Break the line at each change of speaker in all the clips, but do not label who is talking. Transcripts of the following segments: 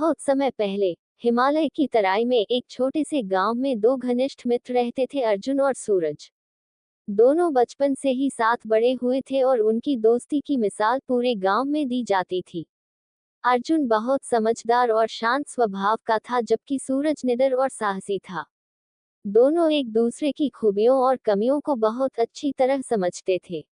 बहुत समय पहले हिमालय की तराई में एक छोटे से गांव में दो घनिष्ठ मित्र रहते थे, अर्जुन और सूरज। दोनों बचपन से ही साथ बड़े हुए थे और उनकी दोस्ती की मिसाल पूरे गांव में दी जाती थी। अर्जुन बहुत समझदार और शांत स्वभाव का था, जबकि सूरज निडर और साहसी था। दोनों एक दूसरे की खूबियों और कमियों को बहुत अच्छी तरह समझते थे।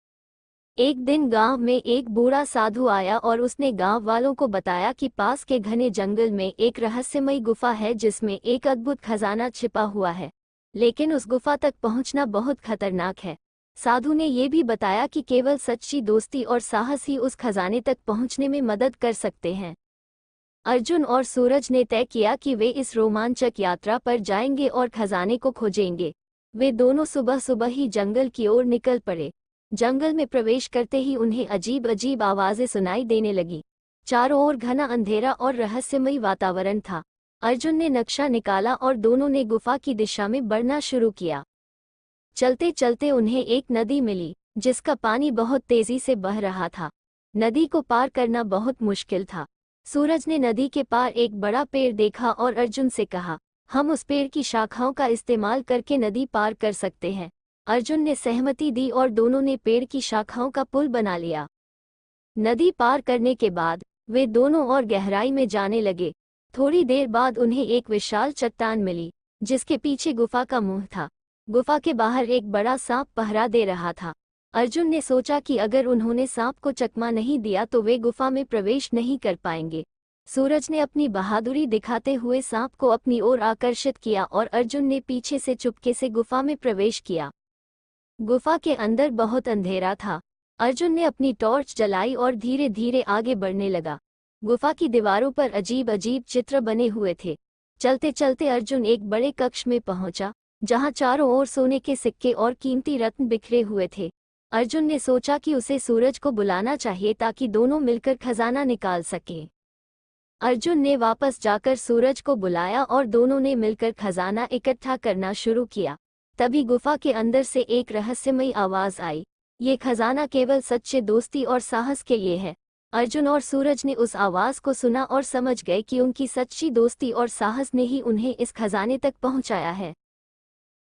एक दिन गांव में एक बूढ़ा साधु आया और उसने गांव वालों को बताया कि पास के घने जंगल में एक रहस्यमयी गुफा है जिसमें एक अद्भुत खजाना छिपा हुआ है, लेकिन उस गुफा तक पहुंचना बहुत खतरनाक है। साधु ने ये भी बताया कि केवल सच्ची दोस्ती और साहस ही उस खजाने तक पहुंचने में मदद कर सकते हैं। अर्जुन और सूरज ने तय किया कि वे इस रोमांचक यात्रा पर जाएंगे और खजाने को खोजेंगे। वे दोनों सुबह सुबह ही जंगल की ओर निकल पड़े। जंगल में प्रवेश करते ही उन्हें अजीब अजीब आवाजें सुनाई देने लगी। चारों ओर घना अंधेरा और रहस्यमयी वातावरण था। अर्जुन ने नक्शा निकाला और दोनों ने गुफा की दिशा में बढ़ना शुरू किया। चलते चलते उन्हें एक नदी मिली, जिसका पानी बहुत तेजी से बह रहा था। नदी को पार करना बहुत मुश्किल था। सूरज ने नदी के पार एक बड़ा पेड़ देखा और अर्जुन से कहा, हम उस पेड़ की शाखाओं का इस्तेमाल करके नदी पार कर सकते हैं। अर्जुन ने सहमति दी और दोनों ने पेड़ की शाखाओं का पुल बना लिया। नदी पार करने के बाद वे दोनों और गहराई में जाने लगे। थोड़ी देर बाद उन्हें एक विशाल चट्टान मिली, जिसके पीछे गुफा का मुंह था। गुफा के बाहर एक बड़ा सांप पहरा दे रहा था। अर्जुन ने सोचा कि अगर उन्होंने सांप को चकमा नहीं दिया तो वे गुफा में प्रवेश नहीं कर पाएंगे। सूरज ने अपनी बहादुरी दिखाते हुए सांप को अपनी ओर आकर्षित किया और अर्जुन ने पीछे से चुपके से गुफा में प्रवेश किया। गुफा के अंदर बहुत अंधेरा था। अर्जुन ने अपनी टॉर्च जलाई और धीरे धीरे आगे बढ़ने लगा। गुफा की दीवारों पर अजीब अजीब चित्र बने हुए थे। चलते चलते अर्जुन एक बड़े कक्ष में पहुंचा, जहां चारों ओर सोने के सिक्के और कीमती रत्न बिखरे हुए थे। अर्जुन ने सोचा कि उसे सूरज को बुलाना चाहिए ताकि दोनों मिलकर खजाना निकाल सकें। अर्जुन ने वापस जाकर सूरज को बुलाया और दोनों ने मिलकर खजाना इकट्ठा करना शुरू किया। तभी गुफा के अंदर से एक रहस्यमयी आवाज आई, ये खजाना केवल सच्चे दोस्ती और साहस के लिए है। अर्जुन और सूरज ने उस आवाज को सुना और समझ गए कि उनकी सच्ची दोस्ती और साहस ने ही उन्हें इस खजाने तक पहुंचाया है।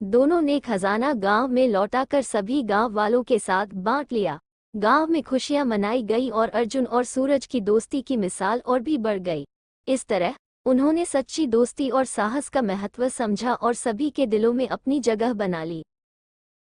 दोनों ने खजाना गांव में लौटाकर सभी गांव वालों के साथ बांट लिया। गांव में खुशियां मनाई गई और अर्जुन और सूरज की दोस्ती की मिसाल और भी बढ़ गई। इस तरह उन्होंने सच्ची दोस्ती और साहस का महत्व समझा और सभी के दिलों में अपनी जगह बना ली।